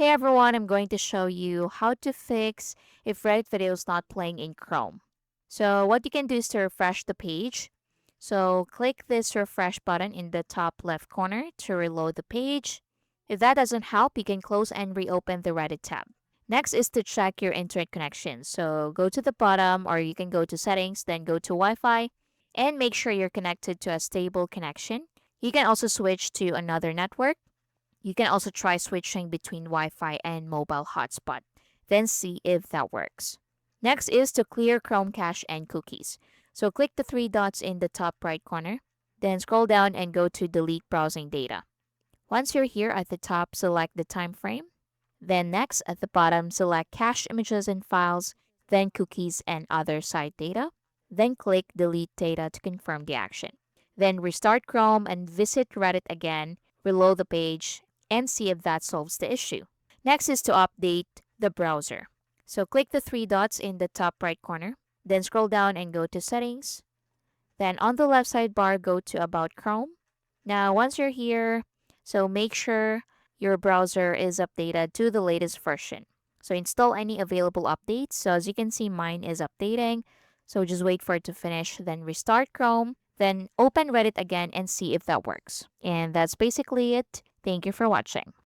Hey everyone, I'm going to show you how to fix if Reddit video is not playing in Chrome. So what you can do is to refresh the page. So click this refresh button in the top left corner to reload the page. If that doesn't help, you can close and reopen the Reddit tab. Next is to check your internet connection. So go to the bottom or you can go to settings, then go to Wi-Fi and make sure you're connected to a stable connection. You can also switch to another network. You can also try switching between Wi Fi and mobile hotspot, then see if that works. Next is to clear Chrome cache and cookies. So click the three dots in the top right corner, then scroll down and go to delete browsing data. Once you're here at the top, select the time frame. Then next at the bottom, select cache images and files, then cookies and other site data. Then click delete data to confirm the action. Then restart Chrome and visit Reddit again, reload the page, and see if that solves the issue. Next is to update the browser. So click the three dots in the top right corner, then scroll down and go to settings. Then on the left sidebar, go to about Chrome. Now, once you're here, so make sure your browser is updated to the latest version. So install any available updates. So as you can see, mine is updating. So just wait for it to finish, then restart Chrome, then open Reddit again and see if that works. And that's basically it. Thank you for watching.